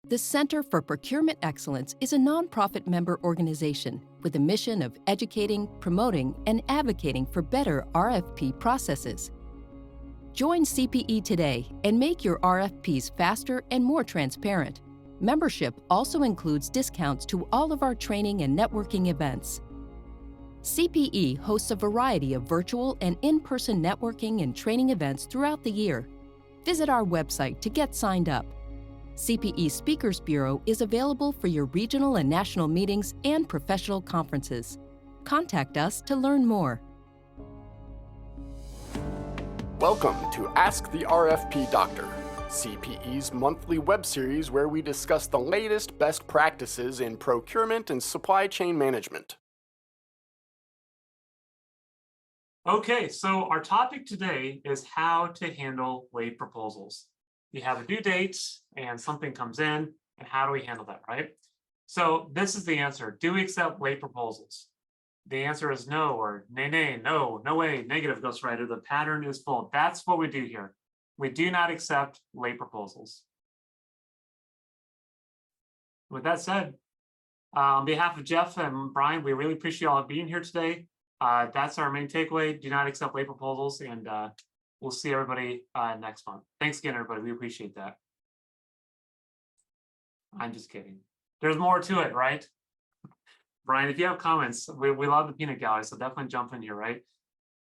The Center for Procurement Excellence is a nonprofit member organization with a mission of educating, promoting, and advocating for better RFP processes. Join CPE today and make your RFPs faster and more transparent. Membership also includes discounts to all of our training and networking events. CPE hosts a variety of virtual and in-person networking and training events throughout the year. Visit our website to get signed up. CPE Speakers Bureau is available for your regional and national meetings and professional conferences. Contact us to learn more. Welcome to Ask the RFP Doctor, CPE's monthly web series where we discuss the latest best practices in procurement and supply chain management. Okay, so our topic today is how to handle late proposals. You have a due date and something comes in, and how do we handle that, right? So this is the answer. Do we accept late proposals? The answer is no, or nay, no way, negative, ghostwriter. The pattern is full. That's what we do here. We do not accept late proposals. With that said, on behalf of Jeff and Brian, we really appreciate all being here today. That's our main takeaway. Do not accept late proposals, and we'll see everybody next month. Thanks again, everybody. We appreciate that. I'm just kidding. There's more to it, right? Brian, if you have comments, we love the peanut gallery, so definitely jump in here, right?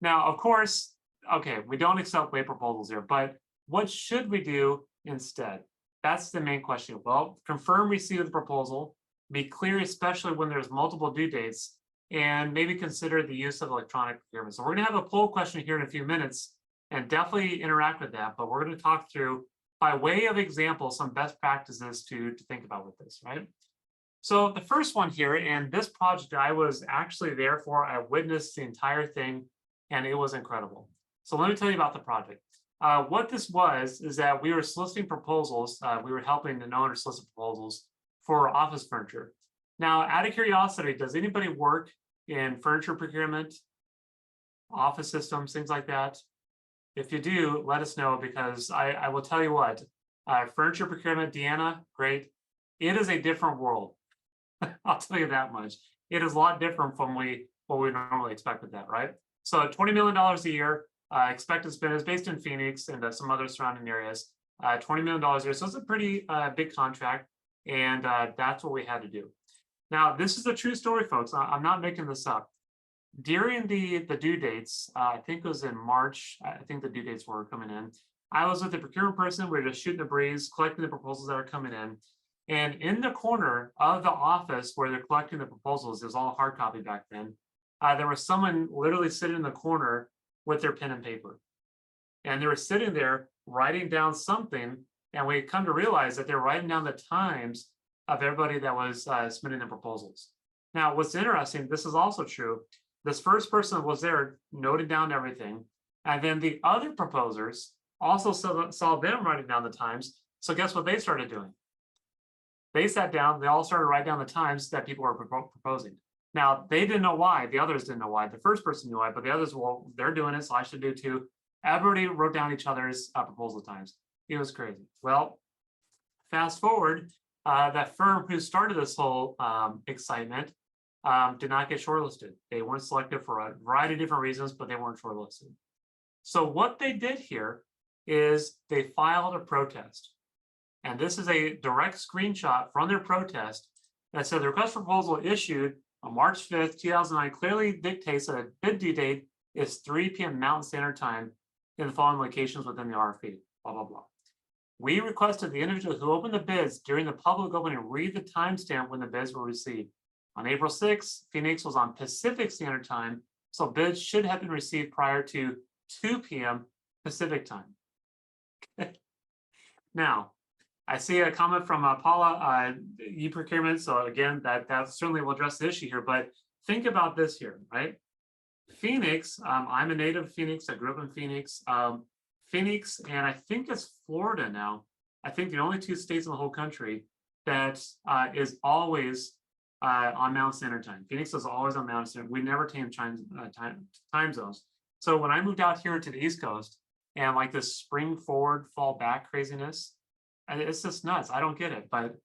Now, of course, okay, we don't accept late proposals here, but what should we do instead? That's the main question. Well, confirm receipt of the proposal, be clear, especially when there's multiple due dates, and maybe consider the use of electronic procurement. So we're gonna have a poll question here in a few minutes and definitely interact with that, but we're gonna talk through, by way of example, some best practices to think about with this, right? So the first one here, and this project I was actually there for, I witnessed the entire thing, and it was incredible. So let me tell you about the project. What this was is that we were soliciting proposals, we were helping the owner solicit proposals for office furniture. Now, out of curiosity, does anybody work in furniture procurement, office systems, things like that? If you do, let us know, because I will tell you what, furniture procurement, Deanna, great. It is a different world. I'll tell you that much. It is a lot different from what we normally expect with that, right? So $20 million a year, expected spend is based in Phoenix and some other surrounding areas, $20 million a year. So it's a pretty big contract, and that's what we had to do. Now, this is a true story, folks. I'm not making this up. During the due dates, I think it was in March, I think the due dates were coming in. I was with the procurement person. We were just shooting the breeze, collecting the proposals that are coming in. And in the corner of the office where they're collecting the proposals, it was all hard copy back then, there was someone literally sitting in the corner with their pen and paper. And they were sitting there writing down something, and we come to realize that they're writing down the times of everybody that was submitting the proposals. Now, what's interesting, this is also true. This first person was there noting down everything, and then the other proposers also saw them writing down the times. So guess what they started doing? They sat down, they all started writing down the times that people were proposing. Now, they didn't know why, the others didn't know why. The first person knew why, but the others, well, they're doing it, so I should do too. Everybody wrote down each other's proposal times. It was crazy. Well, fast forward, that firm who started this whole excitement did not get shortlisted. They weren't selected for a variety of different reasons, but they weren't shortlisted. So what they did here is they filed a protest. And this is a direct screenshot from their protest that said the request for proposal issued on March 5th, 2009 clearly dictates that a bid due date is 3 p.m. Mountain Standard Time in the following locations within the RFP, blah, blah, blah. We requested the individual who opened the bids during the public opening read the timestamp when the bids were received. On April 6th, Phoenix was on Pacific Standard Time, so bids should have been received prior to 2 p.m. Pacific Time. Now, I see a comment from Paula, e-procurement. So again, that certainly will address the issue here, but think about this here, right? Phoenix, I'm a native of Phoenix. I grew up in Phoenix. Phoenix, and I think it's Florida now. I think the only two states in the whole country that is always on Mountain Standard Time. Phoenix is always on Mountain Standard. We never change time zones. So when I moved out here to the East Coast, and like this spring forward, fall back craziness, it's just nuts. I don't get it. But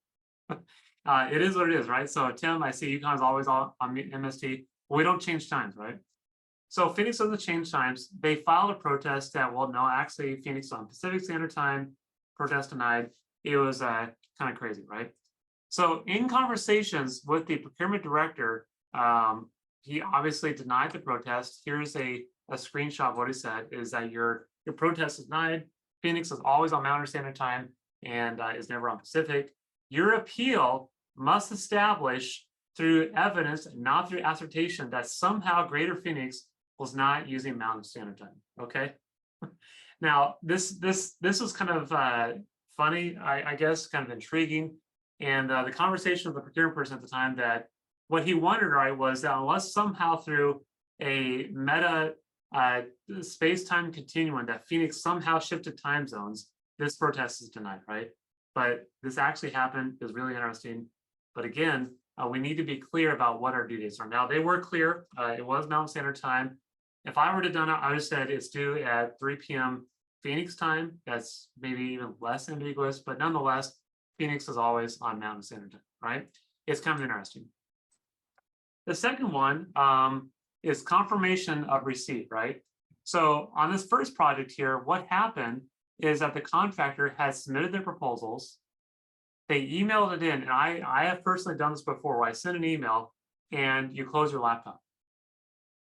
It is what it is, right? So Tim, I see UConn's always on MST. Well, we don't change times, right? So Phoenix doesn't change times. They filed a protest that, well, no, actually Phoenix on Pacific Standard Time, protest denied. It was kind of crazy, right? So in conversations with the procurement director, he obviously denied the protest. Here's a screenshot of what he said is that your protest is denied. Phoenix is always on Mountain Standard Time and is never on Pacific. Your appeal must establish through evidence, not through assertion, that somehow Greater Phoenix was not using Mountain Standard Time. Okay. Now this was kind of funny, I guess, kind of intriguing. And the conversation with the procurement person at the time, that what he wondered, right, was that unless somehow through a meta space-time continuum that Phoenix somehow shifted time zones, this protest is denied, right? But this actually happened. It was really interesting. But again, we need to be clear about what our due dates are. Now, they were clear. It was Mountain Standard Time. If I were to done it, I would have said it's due at 3 p.m. Phoenix time. That's maybe even less ambiguous, but nonetheless, Phoenix is always on Mountain Standard Time, right? It's kind of interesting. The second one is confirmation of receipt, right? So on this first project here, what happened is that the contractor has submitted their proposals. They emailed it in, and I have personally done this before, where I send an email and you close your laptop.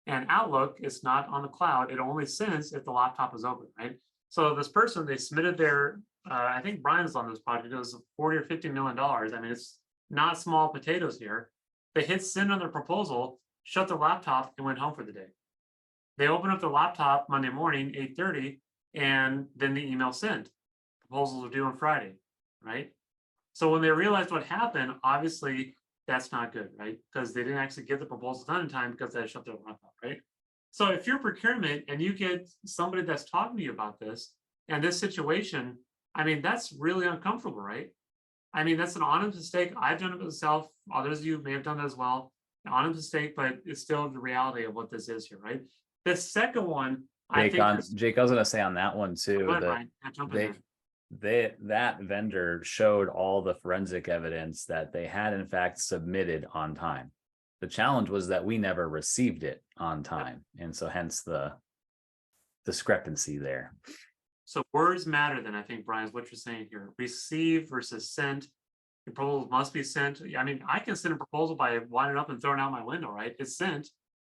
And Outlook is not on the cloud. It only sends if the laptop is open, right? So this person, they submitted their, I think Brian's on this project, it was $40 or $50 million. I mean, it's not small potatoes here. They hit send on their proposal, shut their laptop, and went home for the day. They open up the laptop Monday morning, 8:30, and then the email sent. Proposals are due on Friday, right? So when they realized what happened, obviously that's not good, right? Because they didn't actually get the proposal done in time because they shut their laptop, right? So if you're procurement and you get somebody that's talking to you about this and this situation, I mean, that's really uncomfortable, right? I mean, that's an honest mistake. I've done it myself. Others of you may have done it as well. An honest mistake, but it's still the reality of what this is here, right? The second one, Jake, I was going to say on that one too, that vendor showed all the forensic evidence that they had in fact submitted on time. The challenge was that we never received it on time. And so hence the discrepancy there. So words matter then, I think, Brian, is what you're saying here. Receive versus sent. The proposal must be sent. I mean, I can send a proposal by winding up and throwing out my window, right? It's sent,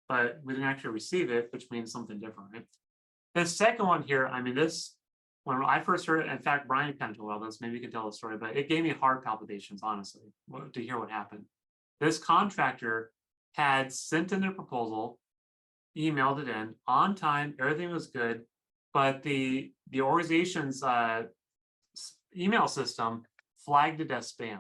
but we didn't actually receive it, which means something different, right? The second one here, I mean, this, when I first heard it, in fact, Brian kind of told all this, maybe you can tell the story, but it gave me heart palpitations, honestly, to hear what happened. This contractor had sent in their proposal, emailed it in on time, everything was good, but the organization's email system flagged it as spam.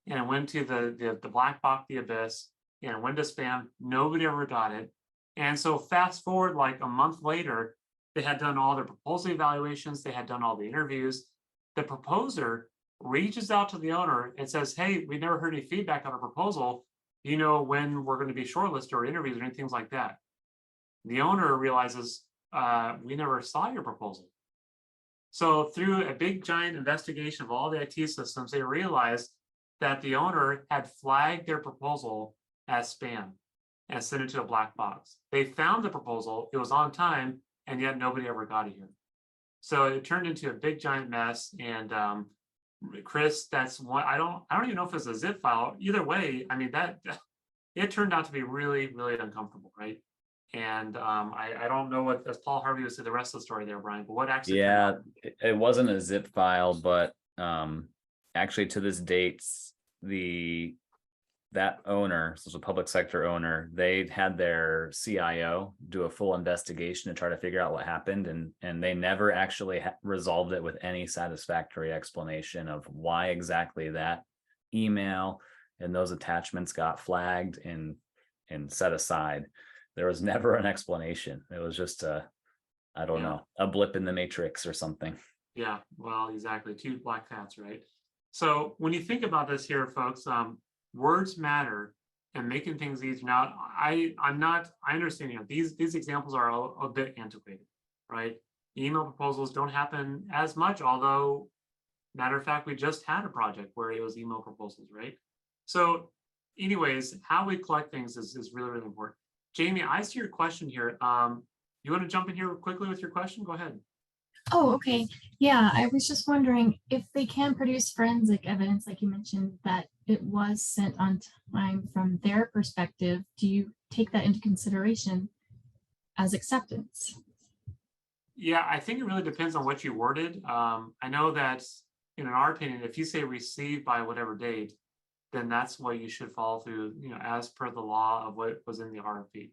And it went to the black box, the abyss, and it went to spam. Nobody ever got it. And so fast forward like a month later, they had done all their proposal evaluations, they had done all the interviews. The proposer reaches out to the owner and says, hey, we never heard any feedback on our proposal. You know when we're going to be shortlisted or interviews or anything like that. The owner realizes, we never saw your proposal. So through a big giant investigation of all the IT systems, they realized that the owner had flagged their proposal as spam and sent it to a black box. They found the proposal, it was on time, and yet nobody ever got it here. So it turned into a big giant mess. And Chris, that's one, I don't even know if it's a zip file. Either way, I mean, that it turned out to be really, really uncomfortable, right? And I don't know what, as Paul Harvey would say, the rest of the story there, Brian, but what actually, yeah, it wasn't a zip file, but actually to this date, that owner, so it's a public sector owner, they had their CIO do a full investigation to try to figure out what happened, and they never actually resolved it with any satisfactory explanation of why exactly that email and those attachments got flagged and set aside. There was never an explanation. It was just I don't know, a blip in the matrix or something. Yeah, well, exactly. Two black cats, right? So when you think about this here, folks, words matter and making things easier. Now, I understand, you know, these examples are a bit antiquated, right? Email proposals don't happen as much, although Matter of fact, we just had a project where it was email proposals, right? So anyways, how we collect things is really, really important. Jamie, I see your question here. You want to jump in here quickly with your question? Go ahead. Oh, okay. Yeah, I was just wondering if they can produce forensic evidence, like you mentioned, that it was sent on time from their perspective. Do you take that into consideration as acceptance? Yeah, I think it really depends on what you worded. I know that in our opinion, if you say received by whatever date, then that's what you should follow through, as per the law of what was in the RFP.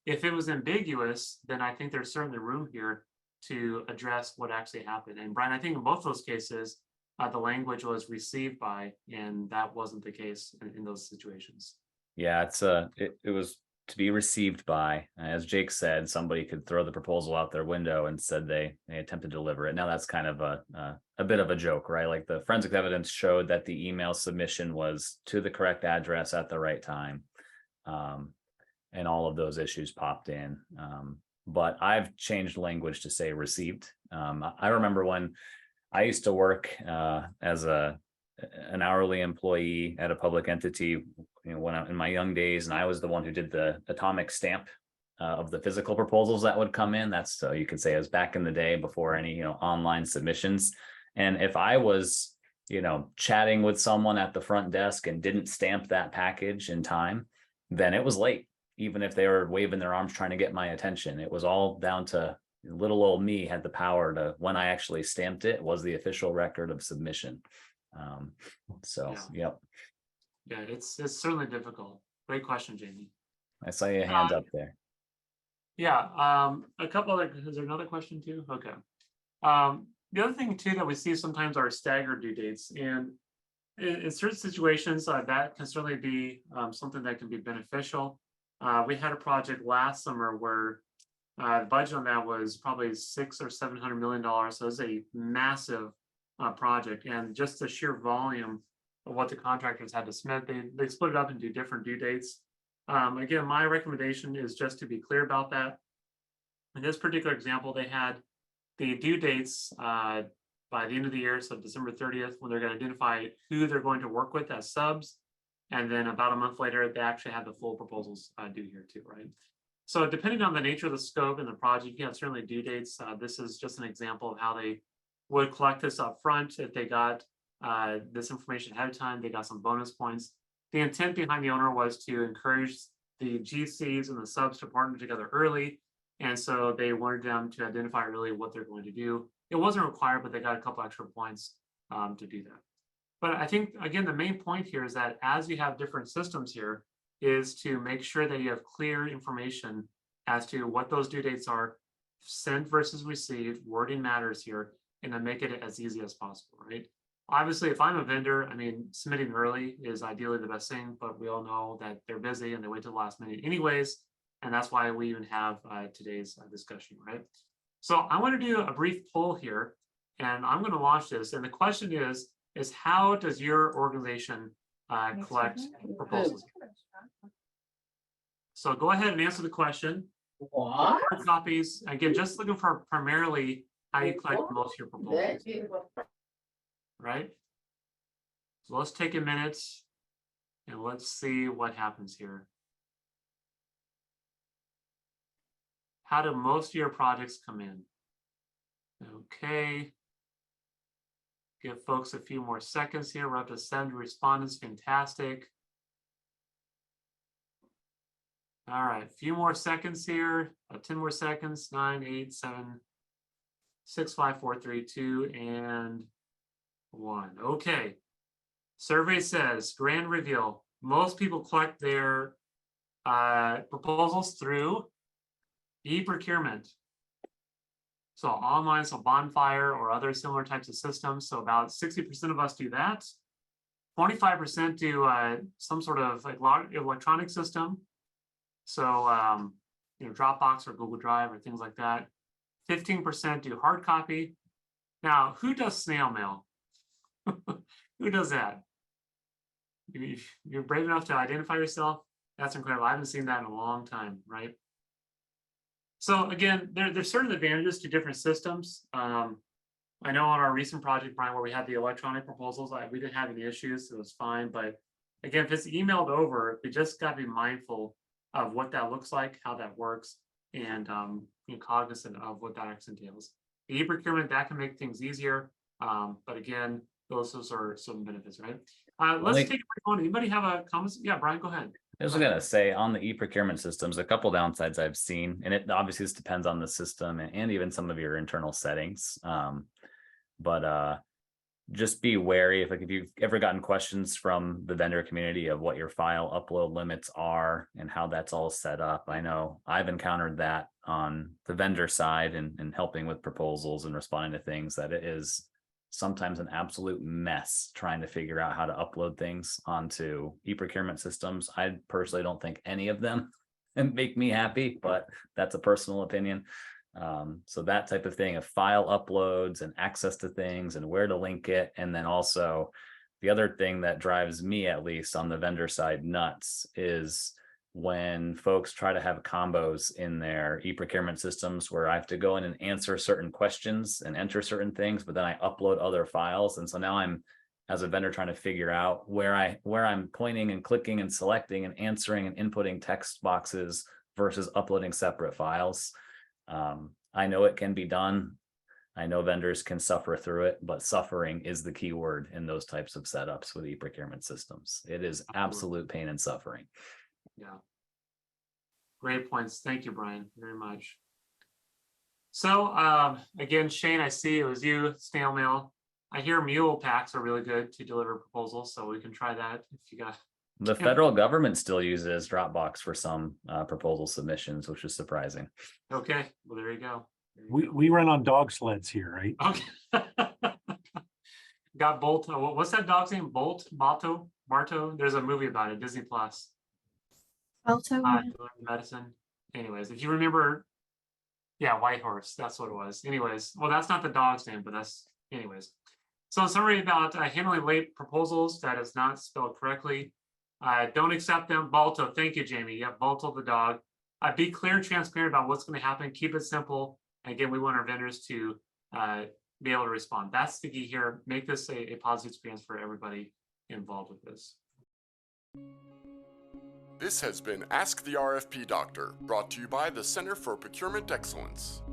If it was ambiguous, then I think there's certainly room here to address what actually happened. And Brian, I think in both those cases, the language was received by, and that wasn't the case in those situations. Yeah, it was to be received by, as Jake said, somebody could throw the proposal out their window and said they attempted to deliver it. Now that's kind of a bit of a joke, right? Like the forensic evidence showed that the email submission was to the correct address at the right time. And all of those issues popped in. But I've changed language to say received. I remember when I used to work as an hourly employee at a public entity, when in my young days, and I was the one who did the atomic stamp of the physical proposals that would come in. That's you could say it was back in the day before any online submissions. And if I was chatting with someone at the front desk and didn't stamp that package in time, then it was late. Even if they were waving their arms trying to get my attention, it was all down to little old me had the power to, when I actually stamped it, was the official record of submission. Yep. Yeah, it's certainly difficult. Great question, Jamie. I saw your hand up there. Yeah, a couple other, is there another question too? Okay. The other thing too that we see sometimes are staggered due dates, and in certain situations that can certainly be something that can be beneficial. We had a project last summer where the budget on that was probably $600 or $700 million. So it's a massive project, and just the sheer volume of what the contractors had to submit, they split it up into different due dates. Again, my recommendation is just to be clear about that. In this particular example, they had the due dates by the end of the year, so December 30th, when they're going to identify who they're going to work with as subs. And then about a month later, they actually have the full proposals due here too, right? So depending on the nature of the scope and the project, you have certainly due dates. This is just an example of how they would collect this up front. If they got this information ahead of time, they got some bonus points. The intent behind the owner was to encourage the GCs and the subs to partner together early. And so they wanted them to identify early what they're going to do. It wasn't required, but they got a couple extra points to do that. But I think, again, the main point here is that as you have different systems here, is to make sure that you have clear information as to what those due dates are, sent versus received, wording matters here, and then make it as easy as possible, right? Obviously, if I'm a vendor, I mean, submitting early is ideally the best thing, but we all know that they're busy and they wait till the last minute anyways, and that's why we even have today's discussion, right? So I want to do a brief poll here, and I'm going to launch this, and the question is how does your organization collect proposals? So go ahead and answer the question. What copies? Again, just looking for primarily how you collect most of your proposals. Right? So let's take a minute and let's see what happens here. How do most of your projects come in? Okay. Give folks a few more seconds here. We're up to 7 respondents. Fantastic. All right, a few more seconds here. 10 more seconds. 9, 8, 7, 6, 5, 4, 3, 2, and 1. Okay. Survey says, grand reveal, most people collect their proposals through e-procurement. So online, so Bonfire or other similar types of systems. So about 60% of us do that. 25% do some sort of like electronic system. So Dropbox or Google Drive or things like that. 15% do hard copy. Now, who does snail mail? Who does that? You're brave enough to identify yourself. That's incredible. I haven't seen that in a long time, right? So again, there's certain advantages to different systems. I know on our recent project, Brian, where we had the electronic proposals, we didn't have any issues, it was fine, but again, if it's emailed over, we just gotta be mindful of what that looks like, how that works, and be cognizant of what that actually entails. The e-procurement, that can make things easier, but again, those are some benefits, right? Let's take a break on. Anybody have a comments? Yeah, Brian, go ahead. I was gonna say on the e-procurement systems, a couple downsides I've seen, and it obviously this depends on the system and even some of your internal settings. But just be wary if you've ever gotten questions from the vendor community of what your file upload limits are and how that's all set up. I know I've encountered that on the vendor side and helping with proposals and responding to things, that it is sometimes an absolute mess trying to figure out how to upload things onto e-procurement systems. I personally don't think any of them make me happy, but that's a personal opinion. So that type of thing of file uploads and access to things and where to link it. And then also the other thing that drives me, at least on the vendor side, nuts is when folks try to have combos in their e-procurement systems where I have to go in and answer certain questions and enter certain things, but then I upload other files. And so now I'm, as a vendor, trying to figure out where I'm pointing and clicking and selecting and answering and inputting text boxes versus uploading separate files. I know it can be done. I know vendors can suffer through it, but suffering is the key word in those types of setups with e-procurement systems. It is absolute pain and suffering. Yeah. Great points. Thank you, Brian, very much. So again, Shane, I see it was you, snail mail. I hear mule packs are really good to deliver proposals, so we can try that if you got. The federal government still uses Dropbox for some proposal submissions, which is surprising. Okay, well, there you go. We run on dog sleds here, right? Okay. Got Bolt. What's that dog's name? Bolt? Barto? There's a movie about it, Disney Plus. Also, Medicine. Anyways, if you remember, yeah, White Horse. That's what it was. Anyways, well, that's not the dog's name, but that's anyways. So in summary about handling late proposals that is not spelled correctly. Don't accept them. Balto. Thank you, Jamie. Yeah, Balto the dog. Be clear and transparent about what's going to happen. Keep it simple. And again, we want our vendors to be able to respond. That's the key here. Make this a positive experience for everybody involved with this. This has been Ask the RFP Doctor, brought to you by the Center for Procurement Excellence.